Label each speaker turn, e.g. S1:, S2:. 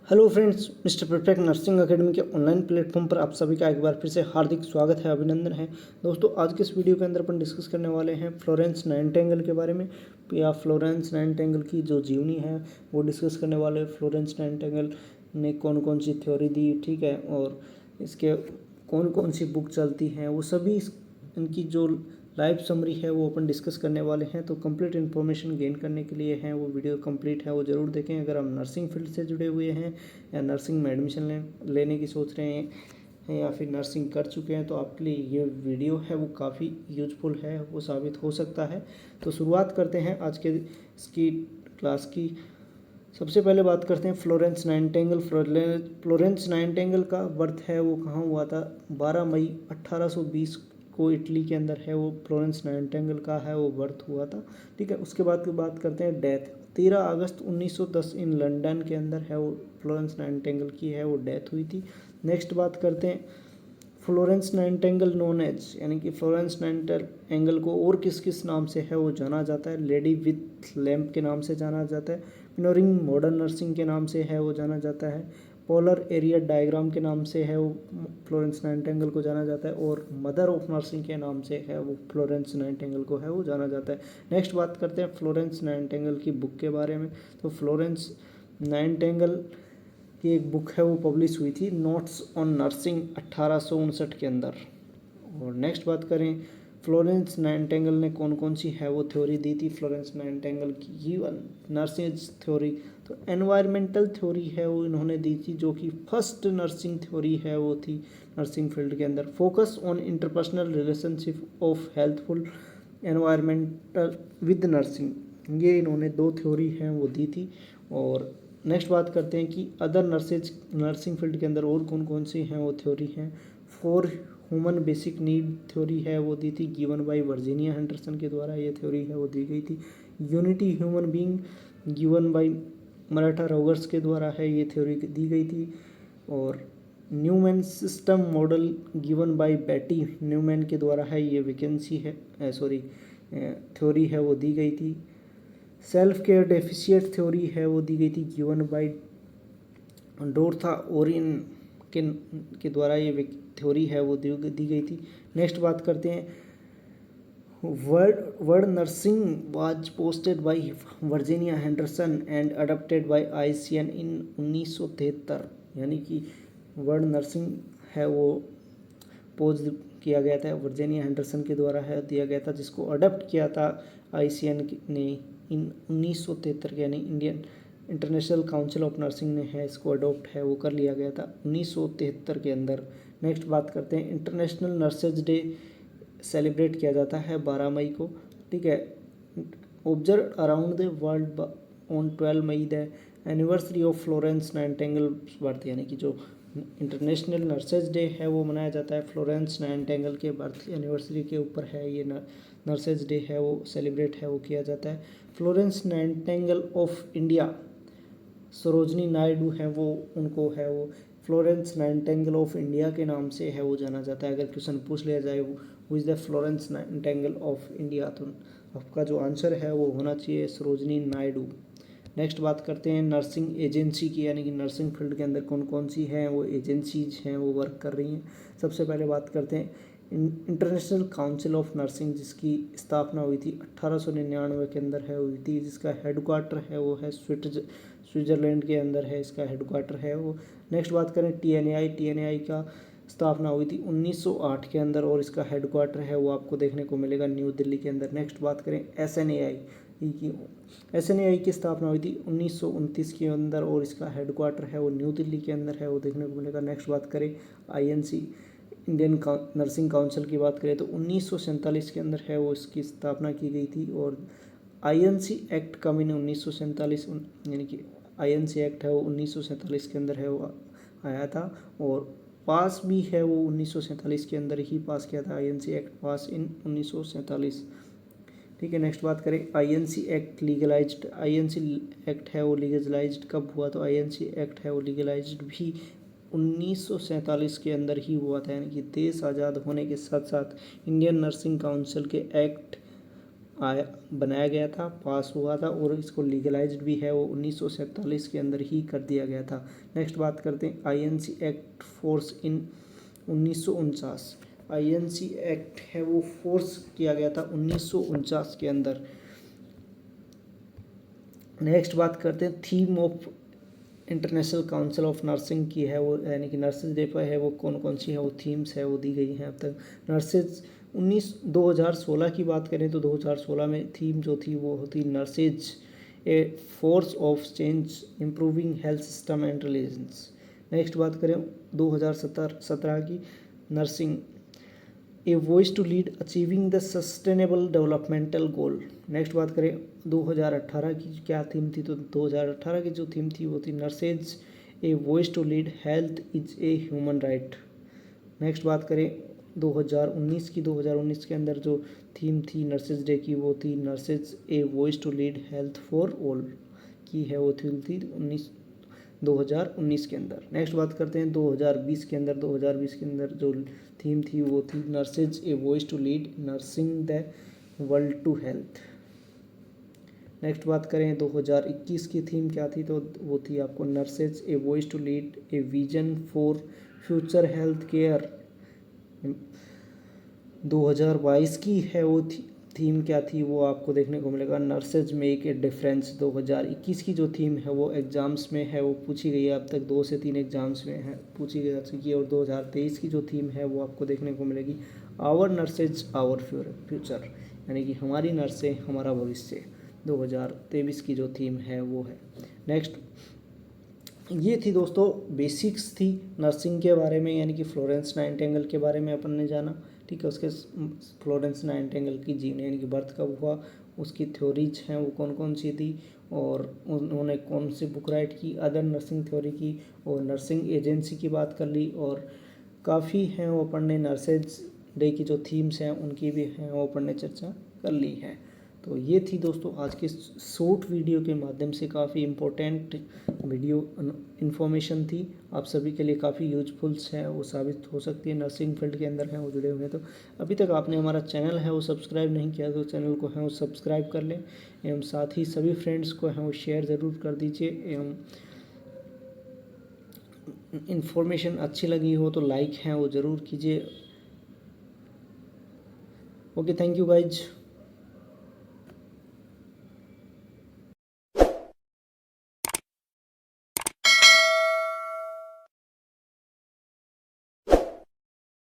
S1: Hello friends, mister perfect nursing academy के online platform पर आप सभी का एक बार फिर से हार्दिक स्वागत है, अभिनंदन है। दोस्तों, आज के इस वीडियो के अंदर अपन डिस्कस करने वाले हैं फ्लोरेंस नाइटिंगेल के बारे में, या फ्लोरेंस नाइटिंगेल की जो जीवनी है वो डिस्कस करने वाले हैं। फ्लोरेंस नाइटिंगेल ने कौन कौन सी थ्योरी दी, ठीक है, और इसके कौन कौन सी बुक चलती हैं, वो सभी इनकी जो लाइव समरी है वो अपन डिस्कस करने वाले हैं। तो कंप्लीट इन्फॉर्मेशन गेन करने के लिए है वो वीडियो कंप्लीट है वो ज़रूर देखें। अगर हम नर्सिंग फील्ड से जुड़े हुए हैं या नर्सिंग में एडमिशन लेने की सोच रहे हैं या फिर नर्सिंग कर चुके हैं, तो आपके लिए ये वीडियो है वो काफ़ी यूजफुल है, वो साबित हो सकता है। तो शुरुआत करते हैं आज के इसकी क्लास की। सबसे पहले बात करते हैं फ्लोरेंस नाइटिंगेल। फ्लोरेंस नाइटिंगेल का बर्थ है वो कहाँ हुआ था? 12 मई 1820 को इटली के अंदर है वो फ्लोरेंस नाइटिंगेल का है वो बर्थ हुआ था, ठीक है। उसके बाद की बात करते हैं डेथ। 13 अगस्त 1910 इन लंदन के अंदर है वो फ्लोरेंस नाइटिंगेल की है वो डेथ हुई थी। नेक्स्ट बात करते हैं फ्लोरेंस नाइटिंगेल नोन एज, यानी कि फ्लोरेंस नाइटिंगेल को और किस किस नाम से है वो जाना जाता है? लेडी विथ लैम्प के नाम से जाना जाता है, पिनोरिंग मॉडर्न नर्सिंग के नाम से है वो जाना जाता है, पोलर एरिया डायग्राम के नाम से है वो फ्लोरेंस नाइटिंगेल को जाना जाता है, और मदर ऑफ नर्सिंग के नाम से है वो फ्लोरेंस नाइटिंगेल को है वो जाना जाता है। नेक्स्ट बात करते हैं फ्लोरेंस नाइटिंगेल की बुक के बारे में। तो फ्लोरेंस नाइटिंगेल की एक बुक है वो पब्लिश हुई थी, नोट्स ऑन नर्सिंग, 1859 के अंदर। और नेक्स्ट बात करें फ्लोरेंस नाइटिंगेल ने कौन कौन सी है वो थ्योरी दी थी। फ्लोरेंस नाइटिंगेल की गिवन नर्सिंग थ्योरी, तो एनवायरमेंटल थ्योरी है वो इन्होंने दी थी, जो कि फर्स्ट नर्सिंग थ्योरी है वो थी नर्सिंग फील्ड के अंदर। Focus on interpersonal relationship of healthful environmental with nursing, ये इन्होंने दो थ्योरी हैं वो दी थी। और नेक्स्ट बात करते हैं कि अदर नर्सिंग फील्ड के अंदर और कौन कौन सी हैं वो थ्योरी हैं। For human basic need theory है वो दी थी गिवन बाय वर्जीनिया हेंडरसन के द्वारा, ये थ्योरी है वो दी गई थी। Unity human being given by Martha Rogers के द्वारा है ये थ्योरी दी गई थी। और Neuman system model given by Betty Neuman के द्वारा है ये वैकेंसी है थ्योरी है वो दी गई थी। सेल्फ केयर डेफिशिएंट थ्योरी है वो दी गई थी गिवन बाय डोरथा ओरिन के द्वारा ये थ्योरी है वो दी गई थी। नेक्स्ट बात करते हैं word nursing was posted bye Virginia Henderson and adopted by ICN इन 1973, यानी कि वर्ड नर्सिंग है वो पोज किया गया था वर्जीनिया हेंडरसन के द्वारा है दिया गया था, जिसको अडॉप्ट किया था ICN ने इन 1973 यानी Indian international council of nursing ने है इसको अडॉप्ट है वो कर लिया गया था 1973 के अंदर। नेक्स्ट बात करते हैं इंटरनेशनल नर्सेज डे सेलिब्रेट किया जाता है 12 मई को, ठीक है। Observe around the world on 12 May the anniversary of Florence Nightingale birth, यानी कि जो इंटरनेशनल नर्सेज डे है वो मनाया जाता है फ्लोरेंस नाइटिंगेल के बर्थ एनिवर्सरी के ऊपर है ये नर्सेज डे है वो सेलिब्रेट है वो किया जाता है। Florence Nightingale of India Sarojini Naidu है वो उनको है वो फ्लोरेंस नाइटिंगेल ऑफ इंडिया के नाम से है वो जाना जाता है। अगर क्वेश्चन पूछ लिया जाए वो is the Florence Nightingale of India, तो आपका जो आंसर है वो होना चाहिए सरोजनी नायडू। नेक्स्ट बात करते हैं नर्सिंग एजेंसी की, यानी कि नर्सिंग फील्ड के अंदर कौन कौन सी हैं वो एजेंसीज हैं वो वर्क कर रही हैं। सबसे पहले बात करते हैं इंटरनेशनल काउंसिल ऑफ नर्सिंग, जिसकी स्थापना हुई थी 1899 के अंदर है हुई थी, जिसका हेडक्वार्टर है वो है स्विट्ज़रलैंड के अंदर है इसका हेडक्वार्टर है वो। नेक्स्ट बात करें TNAI का स्थापना हुई थी 1908 के अंदर, और इसका हेडक्वार्टर है वो आपको देखने को मिलेगा न्यू दिल्ली के अंदर। नेक्स्ट बात करें SNAI की स्थापना हुई थी 1929 के अंदर, और इसका हेडक्वार्टर है वो न्यू दिल्ली के अंदर है वो देखने को मिलेगा। नेक्स्ट बात करें INC इंडियन नर्सिंग काउंसिल की बात करें तो 1947 के अंदर है वो इसकी स्थापना की गई थी। और INC एक्ट कम इन 1947, यानी कि INC एक्ट है वो 1947 के अंदर है वो आया था, और पास भी है वो 1947 के अंदर ही पास किया था INC एक्ट पास इन 1947, ठीक है। नेक्स्ट बात करें INC act legalised, INC act है वो लीगलाइज्ड कब हुआ? तो INC एक्ट है वो लीगलाइज्ड भी 1947 के अंदर ही हुआ था, यानी कि देश आज़ाद होने के साथ साथ इंडियन नर्सिंग काउंसिल के एक्ट बनाया गया था, पास हुआ था और इसको लीगलाइज्ड भी है, वो 1947 के अंदर ही कर दिया गया था। नेक्स्ट बात करते हैं INC act force in 1949। INC act है वो फोर्स किया गया था 1949 के अंदर। नेक्स्ट बात करते हैं theme of international council of nursing की है वो, यानी कि नर्सेज डे पर है वो कौन कौन सी है वो थीम्स है वो दी गई हैं अब तक। नर्सेज 2016 की बात करें तो 2016 में थीम जो थी वो होती nurses a force of change improving health system and relations. Next बात करें 2017 की nursing a voice to lead achieving the sustainable developmental goal. Next बात करें 2018 की क्या थीम थी, तो 2018 की जो थीम थी वो थी nurses a voice to lead health is a human right. Next बात करें 2019 की, 2019 के अंदर जो थीम थी नर्सेज डे की वो थी nurses a voice to lead health for all की है वो थीम थी 2019 के अंदर। नेक्स्ट बात करते हैं 2020 के अंदर। 2020 के अंदर जो थीम थी वो थी nurses a voice to lead nursing the world to health. Next बात करें 2021 की थीम क्या थी, तो वो थी आपको nurses a voice to lead a vision for future health care. 2022 की है वो थीम क्या थी, वो आपको देखने को मिलेगा नर्सेज मेक ए डिफरेंस। 2021 की जो थीम है वो एग्ज़ाम्स में है वो पूछी गई है, अब तक 2 से 3 एग्ज़ाम्स में है पूछी जा चुकी है। और 2023 की जो थीम है वो आपको देखने को मिलेगी आवर नर्सेज आवर फ्यूचर, यानी कि हमारी नर्सें हमारा भविष्य। 2023 की जो थीम है वो है। नेक्स्ट ये थी दोस्तों बेसिक्स थी नर्सिंग के बारे में, यानी कि फ्लोरेंस नाइटिंगेल के बारे में अपन ने जाना। ठीक है, उसके फ्लोरेंस नाइटिंगेल की जीवन यानी कि बर्थ कब हुआ, उसकी थ्योरीज हैं वो कौन कौन सी थी, और उन्होंने कौन सी बुक राइट की, अदर नर्सिंग थ्योरी की, और नर्सिंग एजेंसी की बात कर ली। और काफ़ी हैं वो अपन ने नर्सेज डे की जो थीम्स हैं उनकी भी हैं वो अपन ने चर्चा कर ली है। तो ये थी दोस्तों आज के शॉर्ट वीडियो के माध्यम से काफ़ी इम्पोर्टेंट वीडियो इन्फॉर्मेशन थी, आप सभी के लिए काफ़ी यूजफुल्स है वो साबित हो सकती है। नर्सिंग फील्ड के अंदर हैं वो जुड़े हुए हैं, तो अभी तक आपने हमारा चैनल है वो सब्सक्राइब नहीं किया तो चैनल को है वो सब्सक्राइब कर लें, एवं साथ ही सभी फ्रेंड्स को है वो शेयर ज़रूर कर दीजिए। एवं इन्फॉर्मेशन अच्छी लगी हो तो लाइक है वो ज़रूर कीजिए। Okay, thank you guys.